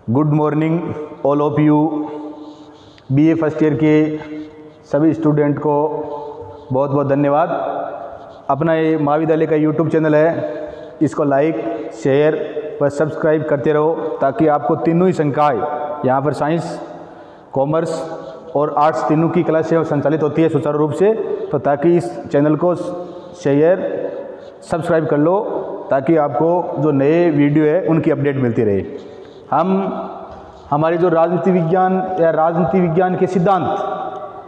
Good morning all of you. BA first year के सभी student को बहुत बहुत धन्यवाद। अपना ये महाविद्यालय का यूट्यूब चैनल है, इसको लाइक शेयर व सब्सक्राइब करते रहो ताकि आपको तीनों ही संकाय यहाँ पर साइंस कॉमर्स और आर्ट्स तीनों की क्लासें संचालित होती है सुचारू रूप से। तो ताकि इस चैनल को शेयर सब्सक्राइब कर लो ताकि आपको जो नए वीडियो है उनकी अपडेट मिलती रहे। हम हमारी जो राजनीति विज्ञान या राजनीति विज्ञान के सिद्धांत,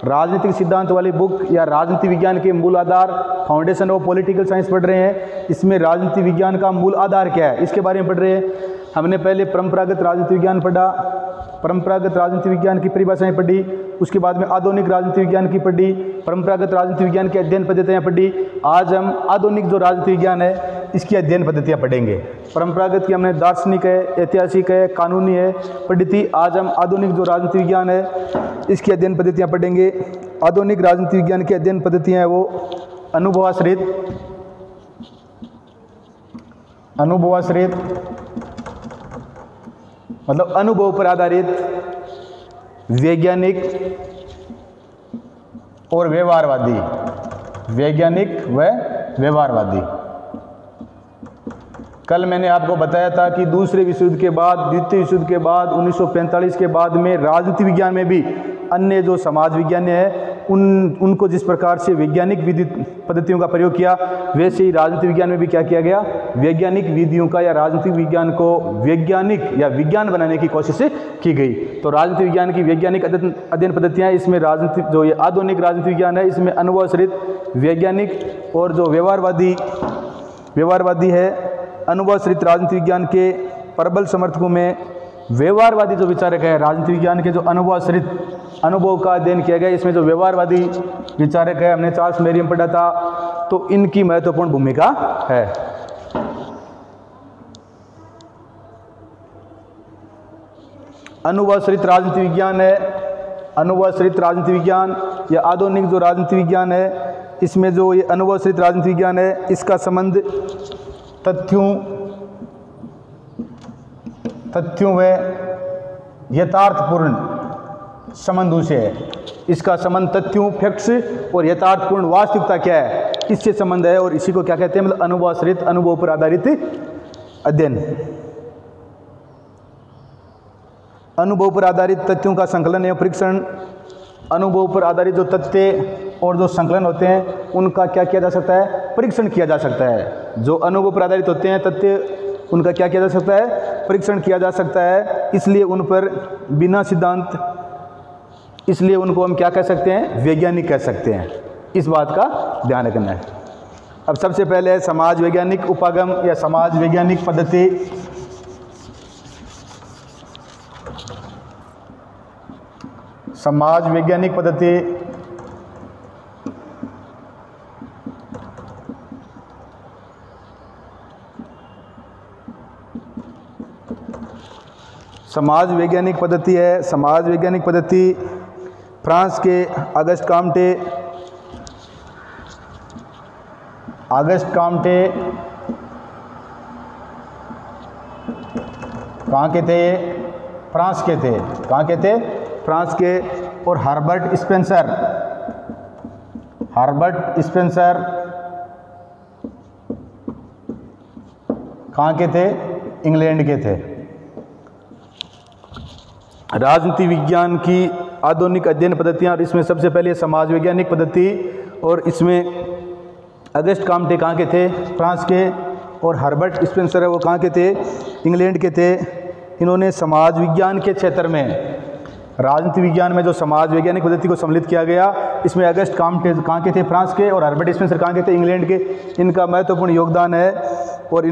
राजनीतिक सिद्धांत वाली बुक या राजनीति विज्ञान के मूल आधार फाउंडेशन ऑफ पॉलिटिकल साइंस पढ़ रहे हैं। इसमें राजनीति विज्ञान का मूल आधार क्या है इसके बारे में पढ़ रहे हैं। हमने पहले परंपरागत राजनीति विज्ञान पढ़ा, परंपरागत राजनीति विज्ञान की परिभाषाएं पढ़ी, उसके बाद में आधुनिक राजनीति विज्ञान की पढ़ी, परंपरागत राजनीति विज्ञान की अध्ययन पद्धतियाँ पढ़ी। आज हम आधुनिक जो राजनीति विज्ञान है इसकी अध्ययन पद्धतियाँ पढ़ेंगे। परंपरागत की हमने दार्शनिक है, ऐतिहासिक है, कानूनी है पढ़ी थी। आज हम आधुनिक जो राजनीति विज्ञान है इसकी अध्ययन पद्धतियाँ पढ़ेंगे। आधुनिक राजनीति विज्ञान की अध्ययन पद्धतियाँ हैं वो अनुभवाश्रित, मतलब अनुभव पर आधारित, वैज्ञानिक और व्यवहारवादी, वैज्ञानिक व व्यवहारवादी। कल मैंने आपको बताया था कि दूसरे विश्व युद्ध के बाद, द्वितीय विश्व युद्ध के बाद 1945 के बाद में राजनीति विज्ञान में भी अन्य जो समाज विज्ञान है उनको जिस प्रकार से वैज्ञानिक विधि पद्धतियों का प्रयोग किया, वैसे ही राजनीति विज्ञान में भी क्या किया गया, वैज्ञानिक विधियों का या राजनीतिक विज्ञान को वैज्ञानिक या विज्ञान बनाने की कोशिश की गई। तो राजनीति विज्ञान की वैज्ञानिक अध्ययन पद्धतियाँ, इसमें राजनीति जो ये आधुनिक राजनीति विज्ञान है इसमें अनुभवाश्रित, वैज्ञानिक और जो व्यवहारवादी है। अनुभवाश्रित राजनीति विज्ञान के प्रबल समर्थकों में व्यवहारवादी जो विचारक है, राजनीति विज्ञान के जो अनुभवाश्रित अनुभव का अध्ययन किया गया, इसमें जो व्यवहारवादी विचारक है हमने चार्ल्स मेरियम पढ़ा था, तो इनकी महत्वपूर्ण भूमिका है। अनुभवाश्रित राजनीति विज्ञान है, अनुभवाश्रित राजनीति विज्ञान या आधुनिक जो राजनीति विज्ञान है इसमें जो ये अनुभवाश्रित राजनीति विज्ञान है इसका संबंध तथ्यों व यथार्थपूर्ण संबंधों से है। इसका संबंध तथ्यों, फैक्ट्स और यथार्थपूर्ण वास्तविकता क्या है इससे संबंध है, और इसी को क्या कहते हैं, मतलब अनुभवाश्रित, अनुभव पर आधारित अध्ययन। अनुभव पर आधारित तथ्यों का संकलन एवं परीक्षण, अनुभव पर आधारित जो तथ्य और जो संकलन होते हैं उनका क्या किया जा सकता है, परीक्षण किया जा सकता है। जो अनुभव पर आधारित होते हैं तथ्य उनका क्या किया जा सकता है, परीक्षण किया जा सकता है। इसलिए उन पर बिना सिद्धांत, इसलिए उनको हम क्या कह सकते हैं, वैज्ञानिक कह सकते हैं। इस बात का ध्यान रखना है। अब सबसे पहले समाज वैज्ञानिक उपागम या समाज वैज्ञानिक पद्धति। समाज वैज्ञानिक पद्धति समाज वैज्ञानिक पद्धति है। समाज वैज्ञानिक पद्धति फ्रांस के ऑगस्ट काम्टे कहाँ के थे, फ्रांस के थे। कहाँ के थे, फ्रांस के। और हर्बर्ट स्पेंसर कहाँ के थे, इंग्लैंड के थे। राजनीति विज्ञान की आधुनिक अध्ययन पद्धतियाँ, और इसमें सबसे पहले समाज वैज्ञानिक पद्धति, और इसमें ऑगस्ट काम्टे कहाँ के थे, फ्रांस के। और हर्बर्ट स्पेंसर है वो कहाँ के थे, इंग्लैंड के थे। इन्होंने समाज विज्ञान के क्षेत्र में, राजनीति विज्ञान में जो समाज वैज्ञानिक पद्धति को सम्मिलित किया गया, इसमें ऑगस्ट काम्टे कहाँ के थे, फ्रांस के, और हर्बर्ट स्पेंसर कहाँ के थे, इंग्लैंड के। इनका महत्वपूर्ण योगदान है। और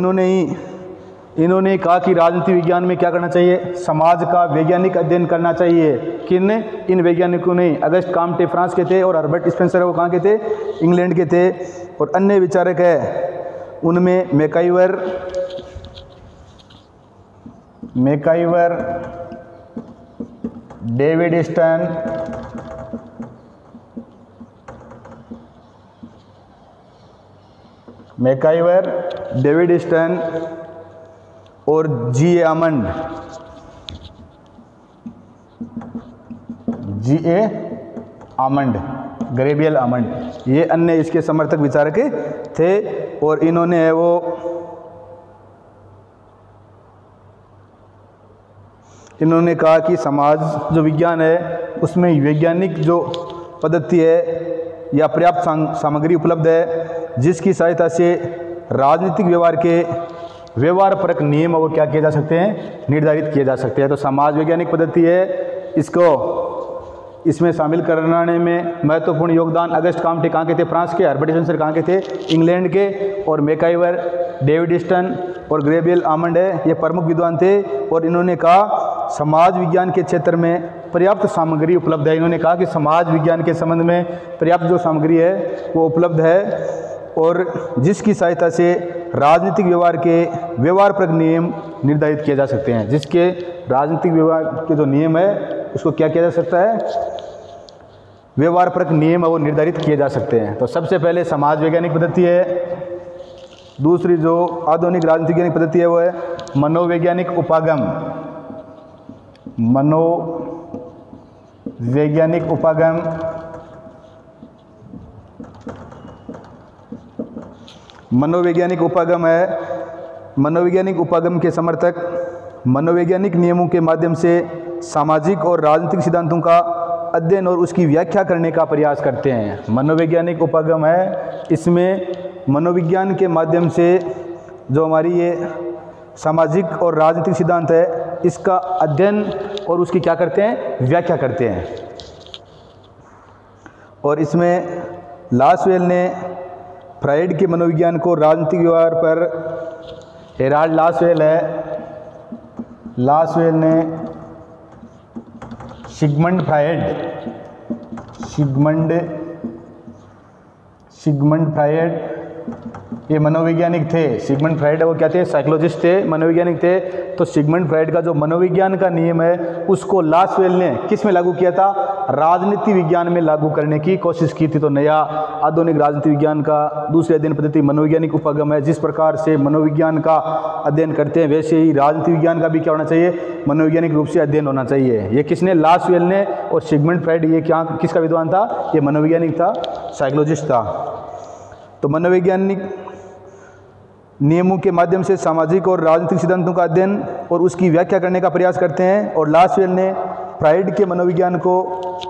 इन्होंने कहा कि राजनीति विज्ञान में क्या करना चाहिए, समाज का वैज्ञानिक अध्ययन करना चाहिए। किन, इन वैज्ञानिकों ने। ऑगस्ट काम्टे फ्रांस के थे और हर्बर्ट स्पेंसर वो कहाँ के थे, इंग्लैंड के थे। और अन्य विचारक है उनमें मैकाइवर, डेविड स्टर्न, और G.A.. Almond, G.A. Almond, Gabriel almond, ये अन्य इसके समर्थक विचारक थे। और इन्होंने इन्होंने कहा कि समाज जो विज्ञान है उसमें वैज्ञानिक जो पद्धति है या पर्याप्त सामग्री उपलब्ध है जिसकी सहायता से राजनीतिक व्यवहार के व्यवहारपरक नियम वो क्या किए जा सकते हैं, निर्धारित किए जा सकते हैं। तो समाज वैज्ञानिक पद्धति है, इसमें शामिल कराने में महत्वपूर्ण योगदान अगस्ट काम्टे कहाँ के थे, फ्रांस के, हर्बर्ट स्पेंसर कहाँ के थे, इंग्लैंड के, और मैकाइवर, डेविड स्टन और गैब्रियल आमंड है, ये प्रमुख विद्वान थे। और इन्होंने कहा समाज विज्ञान के क्षेत्र में पर्याप्त सामग्री उपलब्ध है। इन्होंने कहा कि समाज विज्ञान के संबंध में पर्याप्त जो सामग्री है वो उपलब्ध है और जिसकी सहायता से राजनीतिक व्यवहार के व्यवहारपरक नियम निर्धारित किए जा सकते हैं। जिसके राजनीतिक व्यवहार के जो नियम है उसको क्या किया जा सकता है, व्यवहारपरक नियम वो निर्धारित किए जा सकते हैं। तो सबसे पहले समाज वैज्ञानिक पद्धति है। दूसरी जो आधुनिक राजनीतिक वैज्ञानिक पद्धति है वो है मनोवैज्ञानिक उपागम। मनोवैज्ञानिक उपागम मनोवैज्ञानिक उपागम है। मनोवैज्ञानिक उपागम के समर्थक मनोवैज्ञानिक नियमों के माध्यम से सामाजिक और राजनीतिक सिद्धांतों का अध्ययन और उसकी व्याख्या करने का प्रयास करते हैं। मनोवैज्ञानिक उपागम है, इसमें मनोविज्ञान के माध्यम से जो हमारी ये सामाजिक और राजनीतिक सिद्धांत है इसका अध्ययन और उसकी क्या करते हैं, व्याख्या करते हैं। और इसमें लासवेल ने फ्राइड के मनोविज्ञान को राजनीतिक व्यवहार पर, हेराल्ड लासवेल है, लासवेल ने सिगमंड फ्रायड ये मनोवैज्ञानिक थे। सिगमंड फ्रायड वो क्या थे, साइकोलॉजिस्ट थे, मनोवैज्ञानिक थे। तो सिगमंड फ्रायड का जो मनोविज्ञान का नियम है उसको लासवेल ने किस में लागू किया था, राजनीति विज्ञान में लागू करने की कोशिश की थी। तो नया आधुनिक राजनीति विज्ञान का दूसरी अध्ययन पद्धति मनोवैज्ञानिक उपागम है। जिस प्रकार से मनोविज्ञान का अध्ययन करते हैं वैसे ही राजनीति विज्ञान का भी क्या होना चाहिए, मनोवैज्ञानिक रूप से अध्ययन होना चाहिए। ये किसने, लासवेल ने। और सिगमंड फ्रायड ये क्या किसका विद्वान था, ये मनोवैज्ञानिक था, साइकोलॉजिस्ट था। तो मनोवैज्ञानिक नियमों के माध्यम से सामाजिक और राजनीतिक सिद्धांतों का अध्ययन और उसकी व्याख्या करने का प्रयास करते हैं। और लासवेल ने फ्रायड के मनोविज्ञान को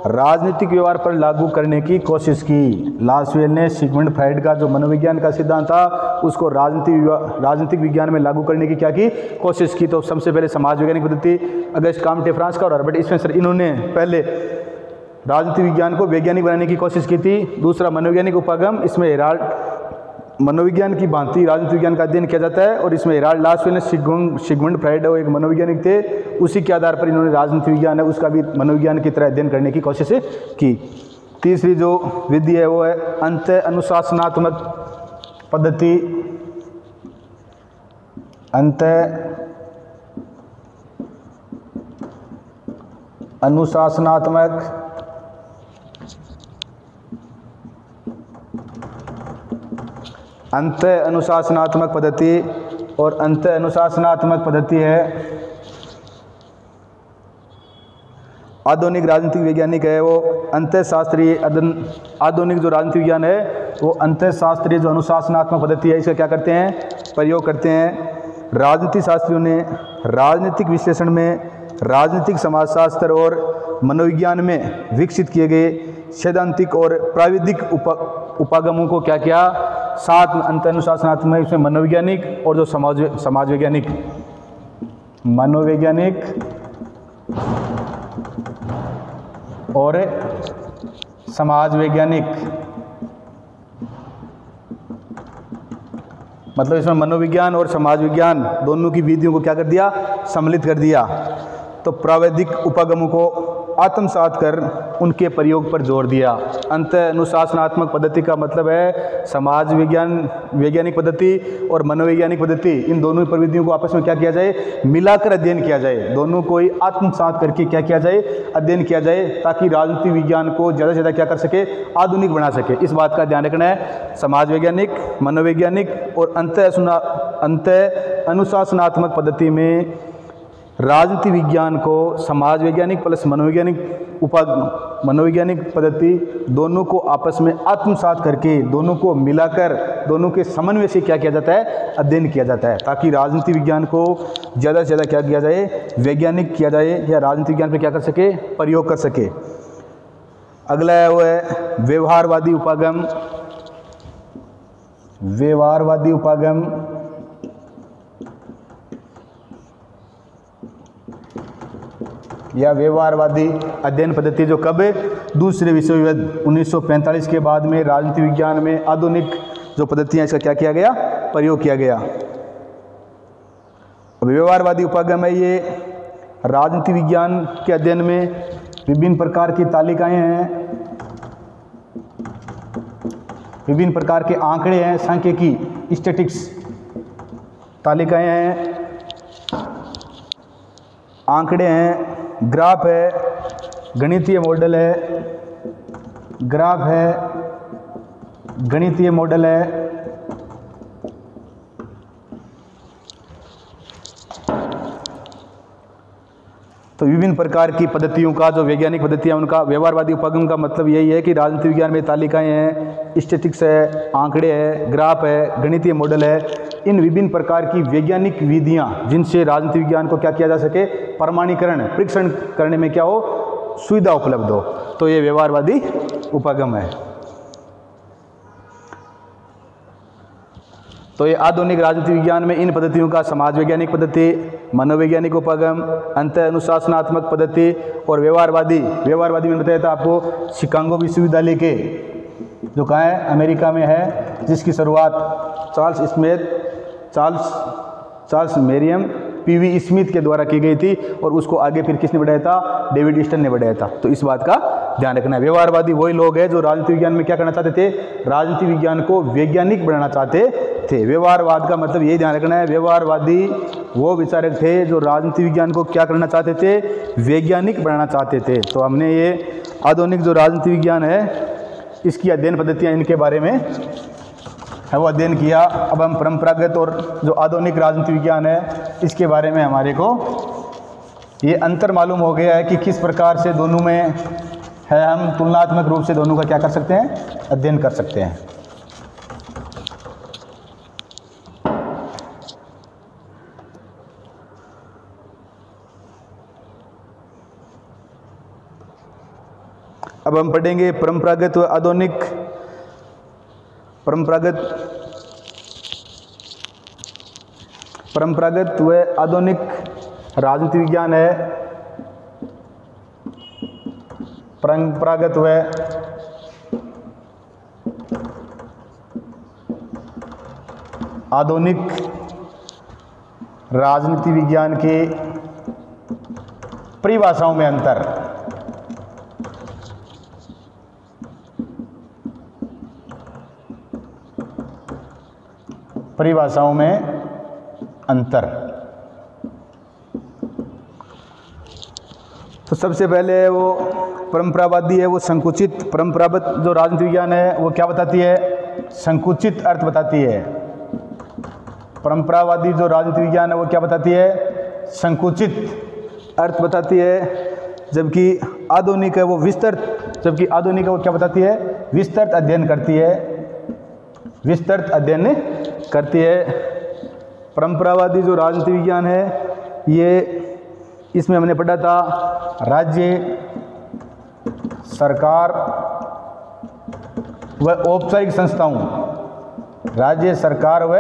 राजनीतिक व्यवहार पर लागू करने की कोशिश की। लासवेल ने सिगमंड फ्रायड का जो मनोविज्ञान का सिद्धांत था उसको राजनीतिक विज्ञान में लागू करने की क्या की, कोशिश की। तो सबसे पहले समाज वैज्ञानिक पद्धति अगस्ट काम्टे फ्रांस का और हर्बर्ट स्पेंसर, इन्होंने पहले राजनीतिक विज्ञान को वैज्ञानिक बनाने की कोशिश की थी। दूसरा मनोवैज्ञानिक उपागम, इसमें हेराल्ड मनोविज्ञान की भांति राजनीतिक विज्ञान का अध्ययन किया जाता है। और इसमें हेराल्ड लासवेल ने सिगमंड फ्रायड वो एक मनोवैज्ञानिक थे, उसी के आधार पर इन्होंने राजनीतिक विज्ञान है उसका भी मनोविज्ञान की तरह अध्ययन करने की कोशिश की। तीसरी जो विधि है वो है अंत अनुशासनात्मक पद्धति। अंत अनुशासनात्मक अंत अनुशासनात्मक पद्धति। और अंत अनुशासनात्मक पद्धति है आधुनिक राजनीतिक वैज्ञानिक है वो अंतःशास्त्रीय, आधुनिक जो राजनीतिक विज्ञान है वो अंतःशास्त्रीय जो अनुशासनात्मक पद्धति है इसका क्या करते हैं, प्रयोग करते हैं। राजनीति शास्त्रियों ने राजनीतिक विश्लेषण में राजनीतिक समाजशास्त्र और मनोविज्ञान में विकसित किए गए सैद्धांतिक और प्राविधिक उपागमों को क्या किया, साथ में अंत अनुशासनात्मक, इसमें मनोवैज्ञानिक और जो समाज वैज्ञानिक, मनोवैज्ञानिक और समाज वैज्ञानिक, मतलब इसमें मनोविज्ञान और समाज विज्ञान दोनों की विधियों को क्या कर दिया, सम्मिलित कर दिया। तो प्राविधिक उपागमों को आत्मसात कर उनके प्रयोग पर जोर दिया। अंत अनुशासनात्मक पद्धति का मतलब है समाज वैज्ञानिक पद्धति और मनोवैज्ञानिक पद्धति, इन दोनों प्रविधियों को आपस में क्या किया जाए, मिलाकर अध्ययन किया जाए। दोनों को ही आत्मसात करके क्या किया जाए, अध्ययन किया जाए, ताकि राजनीतिक विज्ञान को ज़्यादा से ज़्यादा क्या कर सके, आधुनिक बना सके। इस बात का ध्यान रखना है। समाज वैज्ञानिक, मनोवैज्ञानिक और अंत अनुशासनात्मक पद्धति में राजनीति विज्ञान को समाज वैज्ञानिक प्लस मनोवैज्ञानिक मनोवैज्ञानिक पद्धति, दोनों को आपस में आत्मसात करके, दोनों को मिलाकर, दोनों के समन्वय से क्या किया जाता है, अध्ययन किया जाता है, ताकि राजनीति विज्ञान को ज़्यादा से ज़्यादा क्या किया जाए, वैज्ञानिक किया जाए, या राजनीति विज्ञान पर क्या कर सके, प्रयोग कर सके। अगला है वो है व्यवहारवादी उपागम। व्यवहारवादी उपागम या व्यवहारवादी अध्ययन पद्धति, जो कब, दूसरे विश्व युद्ध 1945 के बाद में राजनीति विज्ञान में आधुनिक जो पद्धतियाँ, इसका क्या किया गया, प्रयोग किया गया। व्यवहारवादी उपागम है ये राजनीति विज्ञान के अध्ययन में विभिन्न प्रकार की तालिकाएं हैं, विभिन्न प्रकार के आंकड़े हैं, सांख्यिकी स्टैटिक्स तालिकाएं हैं, आंकड़े हैं, ग्राफ है, गणितीय मॉडल है, ग्राफ है, गणितीय मॉडल है, तो विभिन्न प्रकार की पद्धतियों का जो वैज्ञानिक पद्धतियाँ, उनका व्यवहारवादी उपागम का मतलब यही है कि राजनीति विज्ञान में तालिकाएं हैं, स्टैटिक्स है, आंकड़े है, ग्राफ है, गणितीय मॉडल है, इन विभिन्न प्रकार की वैज्ञानिक विधियाँ जिनसे राजनीति विज्ञान को क्या किया जा सके, प्रमाणीकरण, परीक्षण करने में क्या हो, सुविधा उपलब्ध हो, तो ये व्यवहारवादी उपागम है। तो ये आधुनिक राजनीति विज्ञान में इन पद्धतियों का समाज वैज्ञानिक पद्धति, मनोवैज्ञानिक उपागम, अंत अनुशासनात्मक पद्धति और व्यवहारवादी। व्यवहारवादी मैंने बताया था आपको, शिकागो विश्वविद्यालय के जो कहाँ है, अमेरिका में है, जिसकी शुरुआत चार्ल्स मेरियम पीवी स्मिथ के द्वारा की गई थी, और उसको आगे फिर किसने बढ़ाया था, डेविड ईस्टन ने बढ़ाया था। तो इस बात का ध्यान रखना है। व्यवहारवादी वही लोग हैं जो राजनीति विज्ञान में क्या करना चाहते थे, राजनीति विज्ञान को वैज्ञानिक बनाना चाहते थे। व्यवहारवाद का मतलब ये ध्यान रखना है, व्यवहारवादी वो विचारक थे जो राजनीति विज्ञान को क्या करना चाहते थे, वैज्ञानिक बनाना चाहते थे। तो हमने ये आधुनिक जो राजनीति विज्ञान है, इसकी अध्ययन पद्धतियाँ, इनके बारे में है वो अध्ययन किया। अब हम परंपरागत और जो आधुनिक राजनीति विज्ञान है, इसके बारे में हमारे को ये अंतर मालूम हो गया है कि किस प्रकार से दोनों में है, हम तुलनात्मक रूप से दोनों का क्या कर सकते हैं, अध्ययन कर सकते हैं। अब हम पढ़ेंगे परंपरागत व आधुनिक। परंपरागत व आधुनिक राजनीति विज्ञान है। परंपरागत व आधुनिक राजनीति विज्ञान के परिभाषाओं में अंतर। परिभाषाओं में अंतर। तो सबसे पहले वो परंपरावादी है, वो संकुचित। परंपरागत जो राजनीति विज्ञान है वो क्या बताती है, संकुचित अर्थ बताती है। परंपरावादी जो राजनीति विज्ञान है वो क्या बताती है, संकुचित अर्थ बताती है। जबकि आधुनिक है वो विस्तृत, जबकि आधुनिक है वो क्या बताती है, विस्तृत अध्ययन करती है, विस्तृत अध्ययन करती है। परंपरावादी जो राजनीति विज्ञान है, ये इसमें हमने पढ़ा था राज्य, सरकार व औपचारिक संस्थाओं, राज्य, सरकार व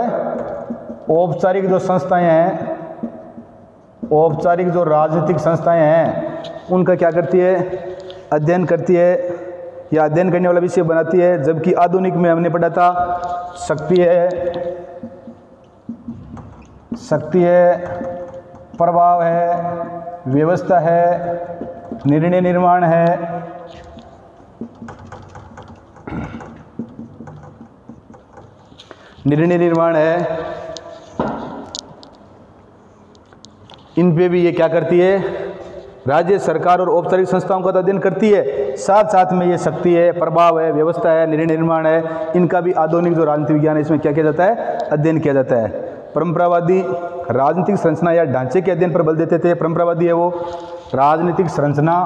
औपचारिक जो संस्थाएं हैं, औपचारिक जो राजनीतिक संस्थाएं हैं, उनका क्या करती है, अध्ययन करती है या अध्ययन करने वाला विषय बनाती है। जबकि आधुनिक में हमने पढ़ा था शक्ति है, प्रभाव है, व्यवस्था है, निर्णय निर्माण है, इन पे भी ये क्या करती है, राज्य, सरकार और औपचारिक संस्थाओं का अध्ययन करती है। साथ साथ में ये शक्ति है, प्रभाव है, व्यवस्था है, निर्णय निर्माण है, इनका भी आधुनिक जो राजनीति विज्ञान है इसमें क्या किया जाता है, अध्ययन किया जाता है। परंपरावादी राजनीतिक संरचना या ढांचे के अध्ययन पर बल देते थे। परंपरावादी है वो राजनीतिक संरचना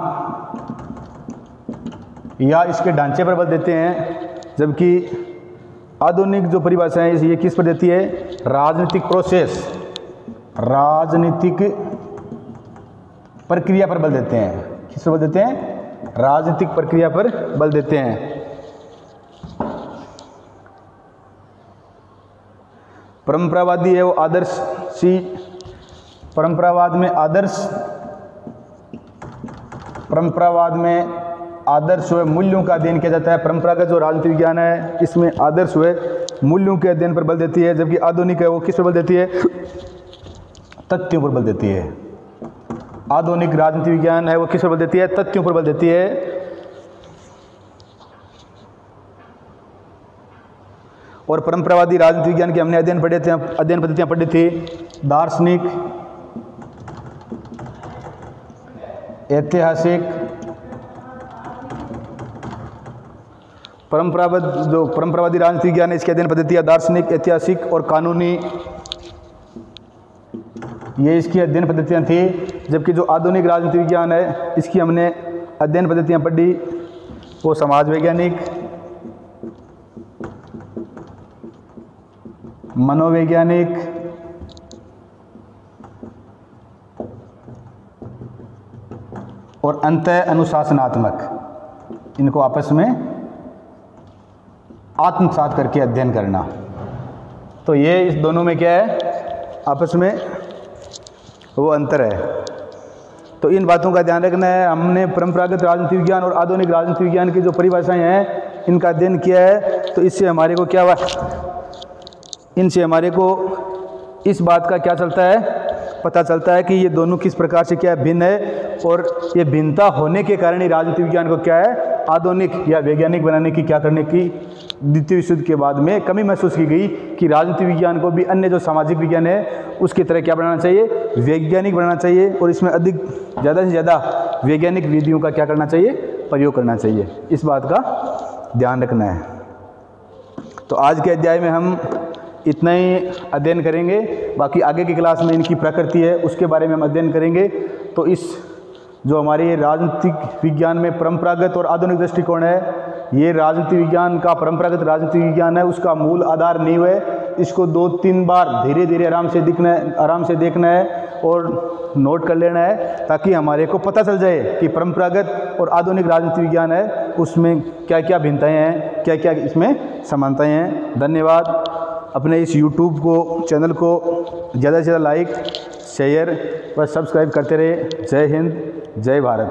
या इसके ढांचे पर बल देते हैं, जबकि आधुनिक जो परिभाषा है ये किस पर देती है? राजनीतिक प्रोसेस, राजनीतिक प्रक्रिया पर बल देते हैं। किस पर बल देते हैं? राजनीतिक प्रक्रिया पर बल देते हैं। परंपरावादी है वो आदर्शी, परंपरावाद में आदर्श व मूल्यों का अध्ययन किया जाता है। परंपरागत जो राजनीतिक विज्ञान है इसमें आदर्श व मूल्यों के अध्ययन पर बल देती है, जबकि आधुनिक है वो किस पर बल देती है? तथ्यों पर बल देती है। आधुनिक राजनीतिक विज्ञान है वो किस पर बल देती है? तथ्यों पर बल देती है। और परंपरावादी राजनीतिक विज्ञान के हमने अध्ययन पद्धतियां पढ़ी थी। दार्शनिक, ऐतिहासिक, परंपरावादी राजनीतिक विज्ञान है इसकी अध्ययन पद्धतियां दार्शनिक, ऐतिहासिक और कानूनी, ये इसकी अध्ययन पद्धतियां थी। जबकि जो आधुनिक राजनीतिक विज्ञान है इसकी हमने अध्ययन पद्धतियां पढ़ी वो समाज वैज्ञानिक, मनोवैज्ञानिक, और अंतः अनुशासनात्मक, इनको आपस में आत्मसात करके अध्ययन करना। तो ये इस दोनों में क्या है? आपस में वो अंतर है। तो इन बातों का ध्यान रखना है। हमने परंपरागत राजनीतिक विज्ञान और आधुनिक राजनीतिक विज्ञान की जो परिभाषाएं हैं इनका अध्ययन किया है। तो इससे हमारे को क्या हुआ? इनसे हमारे को इस बात का क्या चलता है? पता चलता है कि ये दोनों किस प्रकार से क्या भिन्न है, और ये भिन्नता होने के कारण ही राजनीतिक विज्ञान को क्या है? आधुनिक या वैज्ञानिक बनाने की क्या करने की द्वितीय विश्व युद्ध के बाद में कमी महसूस की गई कि राजनीतिक विज्ञान को भी अन्य जो सामाजिक विज्ञान है उसकी तरह क्या बनाना चाहिए? वैज्ञानिक बनाना चाहिए, और इसमें ज़्यादा से ज़्यादा वैज्ञानिक विधियों का क्या करना चाहिए? प्रयोग करना चाहिए। इस बात का ध्यान रखना है। तो आज के अध्याय में हम इतना ही अध्ययन करेंगे। बाकी आगे की क्लास में इनकी प्रकृति है उसके बारे में हम अध्ययन करेंगे। तो इस जो हमारे राजनीतिक विज्ञान में परंपरागत और आधुनिक दृष्टिकोण है, ये राजनीतिक विज्ञान का परंपरागत राजनीतिक विज्ञान है, उसका मूल आधार नींव है। इसको 2-3 बार धीरे धीरे आराम से देखना है और नोट कर लेना है, ताकि हमारे को पता चल जाए कि परंपरागत और आधुनिक राजनीतिक विज्ञान है उसमें क्या क्या भिन्नताएँ हैं, क्या क्या इसमें समानताएँ हैं। धन्यवाद। अपने इस YouTube चैनल को ज़्यादा से ज़्यादा लाइक, शेयर व सब्सक्राइब करते रहे। जय हिंद, जय भारत।